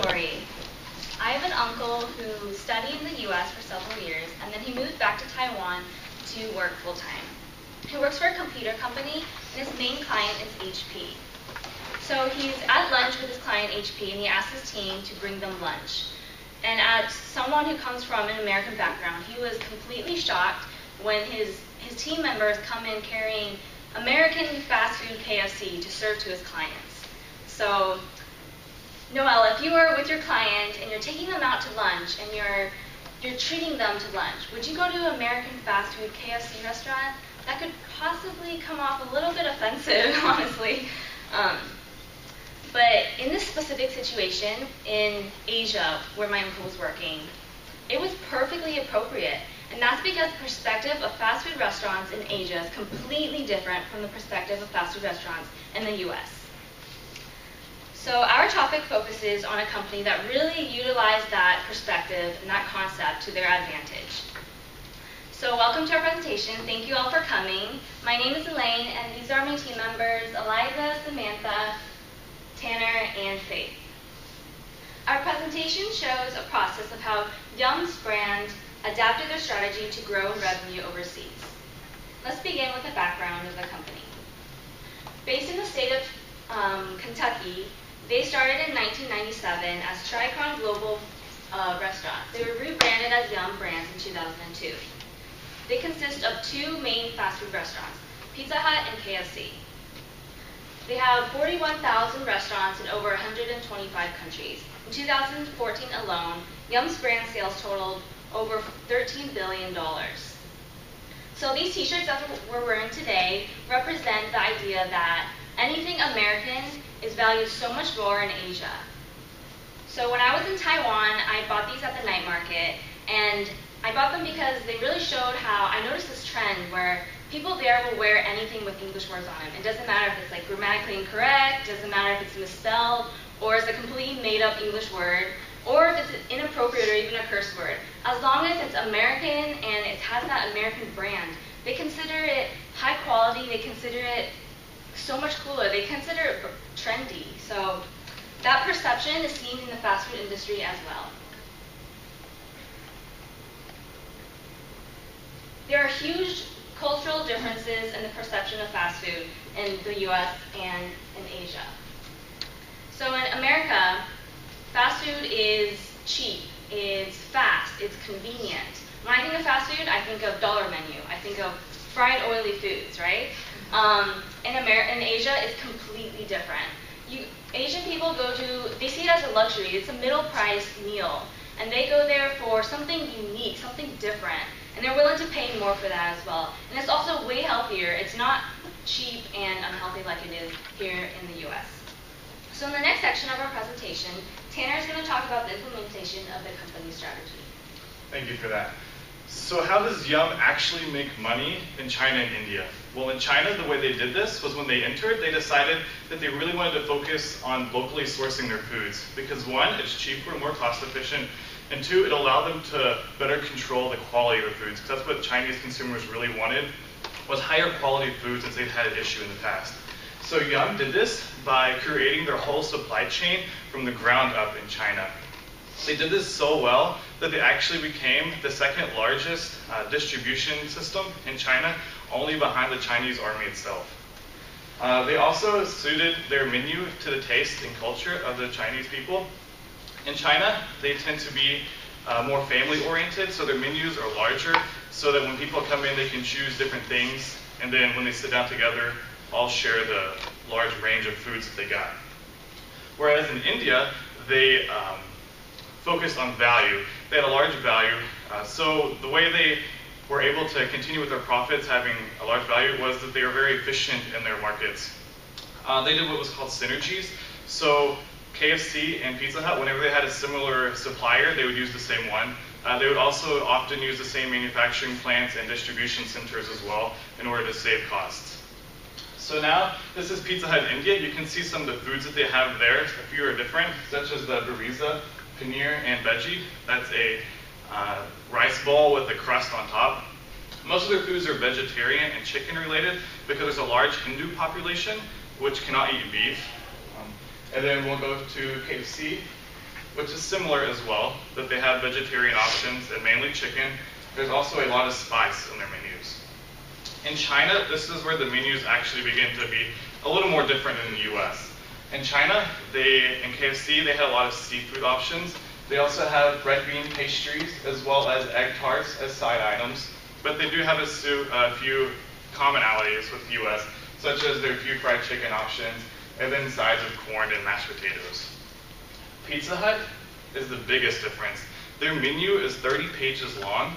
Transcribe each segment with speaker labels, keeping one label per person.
Speaker 1: story. I have an uncle who studied in the US for several years, and then he moved back to Taiwan to work full-time. He works for a computer company, and his main client is HP. So he's at lunch with his client HP, and he asks his team to bring them lunch. And as someone who comes from an American background, he was completely shocked when his team members come in carrying American fast food KFC to serve to his clients. So, Noel, if you were with your client and you're taking them out to lunch and you're treating them to lunch, would you go to an American fast food KFC restaurant? That could possibly come off a little bit offensive, honestly. But in this specific situation in Asia, where my uncle was working, it was perfectly appropriate. And that's because the perspective of fast food restaurants in Asia is completely different from the perspective of fast food restaurants in the US. So our topic focuses on a company that really utilized that perspective and that concept to their advantage. So welcome to our presentation. Thank you all for coming. My name is Elaine, and these are my team members, Eliza, Samantha, Tanner, and Faith. Our presentation shows a process of how Yum's brand adapted their strategy to grow in revenue overseas. Let's begin with the background of the company. Based in the state of Kentucky, they started in 1997 as Tricon Global Restaurants. They were rebranded as Yum Brands in 2002. They consist of two main fast food restaurants, Pizza Hut and KFC. They have 41,000 restaurants in over 125 countries. In 2014 alone, Yum's brand sales totaled over $13 billion. So these t-shirts that we're wearing today represent the idea that anything American is valued so much more in Asia. So when I was in Taiwan, I bought these at the night market, and I bought them because they really showed how I noticed this trend where people there will wear anything with English words on it. It doesn't matter if it's like grammatically incorrect, doesn't matter if it's misspelled, or it's a completely made-up English word, or if it's inappropriate or even a curse word. As long as it's American and it has that American brand, they consider it high quality, they consider it so much cooler, they consider it trendy. So that perception is seen in the fast food industry as well. There are huge cultural differences in the perception of fast food in the US and in Asia. So in America, fast food is cheap, it's fast, it's convenient. When I think of fast food, I think of dollar menu. I think of fried oily foods, right? In Asia, it's completely different. Asian people they see it as a luxury. It's a middle-priced meal. And they go there for something unique, something different. And they're willing to pay more for that as well. And it's also way healthier. It's not cheap and unhealthy like it is here in the US. So in the next section of our presentation, Tanner is going to talk about the implementation of the company strategy.
Speaker 2: Thank you for that. So how does Yum actually make money in China and India? Well, in China, the way they did this was when they entered, they decided that they really wanted to focus on locally sourcing their foods. Because one, it's cheaper and more cost efficient, and two, it allowed them to better control the quality of the foods. Because that's what Chinese consumers really wanted, was higher quality foods as they've had an issue in the past. So Yum did this by creating their whole supply chain from the ground up in China. They did this so well that they actually became the second largest distribution system in China, only behind the Chinese army itself. They also suited their menu to the taste and culture of the Chinese people. In China, they tend to be more family-oriented, so their menus are larger, so that when people come in, they can choose different things, and then when they sit down together, all share the large range of foods that they got. Whereas in India, they focused on value. They had a large value, so the way they were able to continue with their profits having a large value was that they were very efficient in their markets. They did what was called synergies. So KFC and Pizza Hut, whenever they had a similar supplier, they would use the same one. They would also often use the same manufacturing plants and distribution centers as well in order to save costs. So now, this is Pizza Hut in India. You can see some of the foods that they have there. A few are different, such as the bariza, paneer, and veggie. That's a rice bowl with a crust on top. Most of their foods are vegetarian and chicken related because there's a large Hindu population which cannot eat beef. And then we'll go to KFC. which is similar as well, that they have vegetarian options and mainly chicken. There's also a lot of spice in their menus. In China, this is where the menus actually begin to be a little more different than the US. In China, in KFC, they had a lot of seafood options. They also have red bean pastries as well as egg tarts as side items. But they do have a few commonalities with the US, such as their few fried chicken options and then sides of corn and mashed potatoes. Pizza Hut is the biggest difference. Their menu is 30 pages long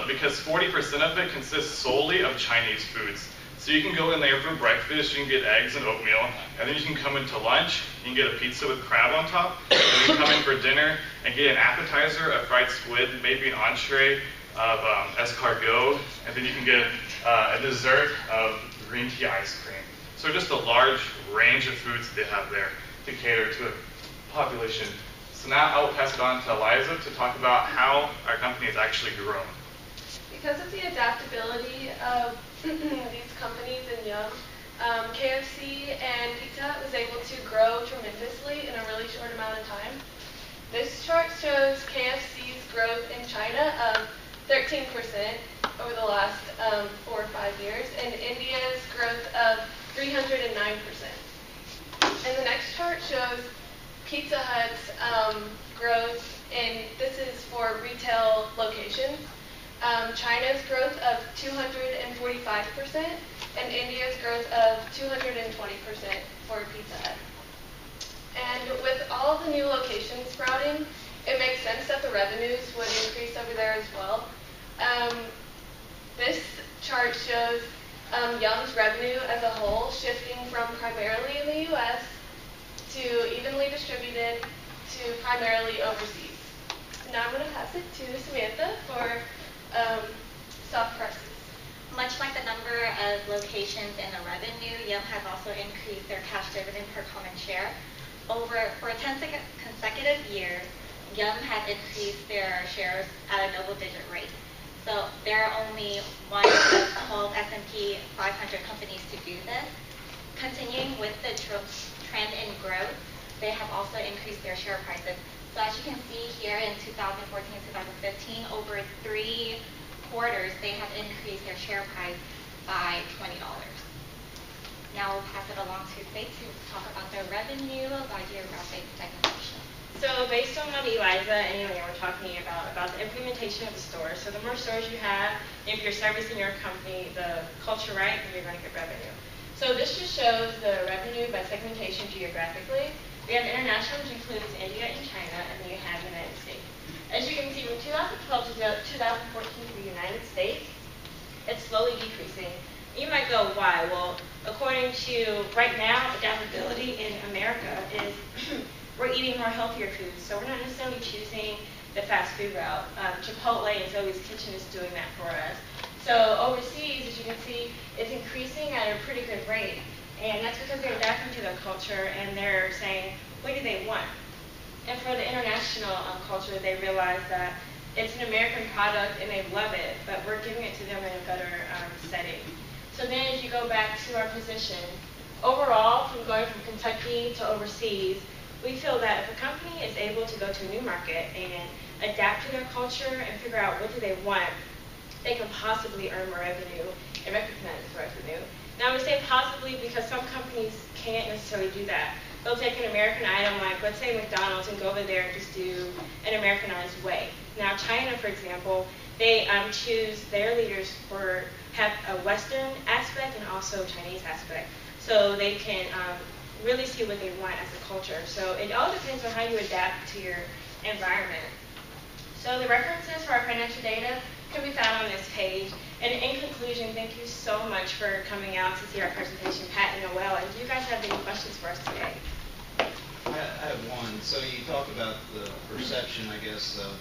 Speaker 2: because 40% of it consists solely of Chinese foods. So you can go in there for breakfast, you can get eggs and oatmeal, and then you can come into lunch, you can get a pizza with crab on top, and then you come in for dinner and get an appetizer, a fried squid, maybe an entree of escargot, and then you can get a dessert of green tea ice cream. So just a large range of foods that they have there to cater to a population. So now I will pass it on to Eliza to talk about how our company has actually grown.
Speaker 3: Because of the adaptability of these companies in Yum, KFC and Pizza Hut was able to grow tremendously in a really short amount of time. This chart shows KFC's growth in China of 13% over the last 4 or 5 years, and India's growth of 309%. And the next chart shows Pizza Hut's growth, and this is for retail locations. China's growth of 245% and India's growth of 220% for Pizza Hut. And with all the new locations sprouting, it makes sense that the revenues would increase over there as well. This chart shows Yum's revenue as a whole shifting from primarily in the US to evenly distributed to primarily overseas. Now I'm going to pass it to Samantha for stock prices.
Speaker 4: Much like the number of locations and the revenue, Yum has also increased their cash dividend per common share. For 10 consecutive years, Yum has increased their shares at a double-digit rate. So there are only one of 12 S&P 500 companies to do this. Continuing with the trend in growth, they have also increased their share prices. So as you can see here in 2014-2015, over 3 quarters, they have increased their share price by $20. Now we'll pass it along to Faith to talk about their revenue by geographic segmentation.
Speaker 5: So based on what Eliza and Ilya were talking about the implementation of the stores, so the more stores you have, if you're servicing your company, the culture right, then you're going to get revenue. So this just shows the revenue by segmentation geographically. We have international, which includes India and China, and then you have the United States. As you can see, from 2012 to 2014 for the United States, it's slowly decreasing. You might go, why? Well, according to right now, adaptability in America is we're eating more healthier foods, so we're not necessarily choosing the fast food route. Chipotle and Zoe's Kitchen is doing that for us. So overseas, as you can see, it's increasing at a pretty good rate. And that's because they're adapting to their culture and they're saying, what do they want? And for the international culture, they realize that it's an American product and they love it, but we're giving it to them in a better setting. So then as you go back to our position, overall, from going from Kentucky to overseas, we feel that if a company is able to go to a new market and adapt to their culture and figure out what do they want, they can possibly earn more revenue and recognize revenue. Now, I would say possibly because some companies can't necessarily do that. They'll take an American item like, let's say McDonald's, and go over there and just do an Americanized way. Now, China, for example, they choose their leaders have a Western aspect and also Chinese aspect. So they can really see what they want as a culture. So it all depends on how you adapt to your environment. So the references for our financial data can be found on this page. And in conclusion, thank you so much for coming out to see our presentation, Pat and Noel. And do you guys have any questions for us today?
Speaker 6: I have one. So you talk about the perception, I guess, of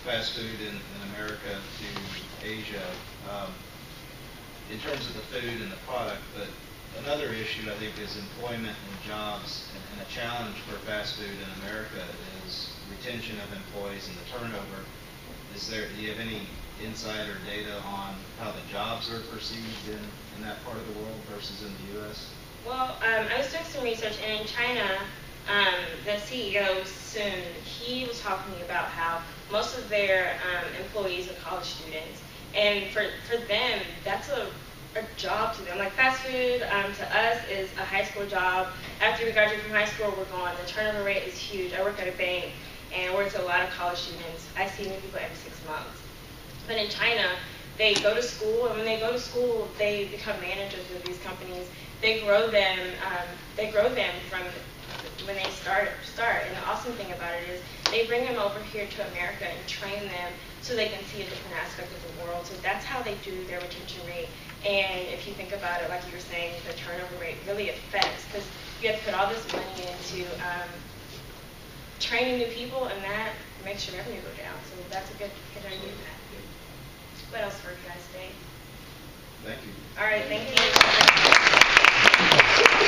Speaker 6: fast food in America to Asia in terms of the food and the product. But another issue, I think, is employment and jobs. And a challenge for fast food in America is retention of employees and the turnover. Do you have any insight or data on how the jobs are perceived in that part of the world versus in the U.S.?
Speaker 5: Well, I was doing some research, and in China, the CEO soon, he was talking about how most of their employees are college students, and for them, that's a job to them. Like fast food to us is a high school job. After we graduate from high school, we're gone. The turnover rate is huge. I work at a bank and work with a lot of college students. I see new people every 6 months. But in China, they go to school, and when they go to school, they become managers of these companies. They grow them. From when they start. And the awesome thing about it is they bring them over here to America and train them so they can see a different aspect of the world. So that's how they do their retention rate. And if you think about it, like you were saying, the turnover rate really affects, because you have to put all this money into training new people, and that makes your revenue go down. So that's a good idea. What else for you guys today?
Speaker 6: Thank you.
Speaker 5: All right, thank you.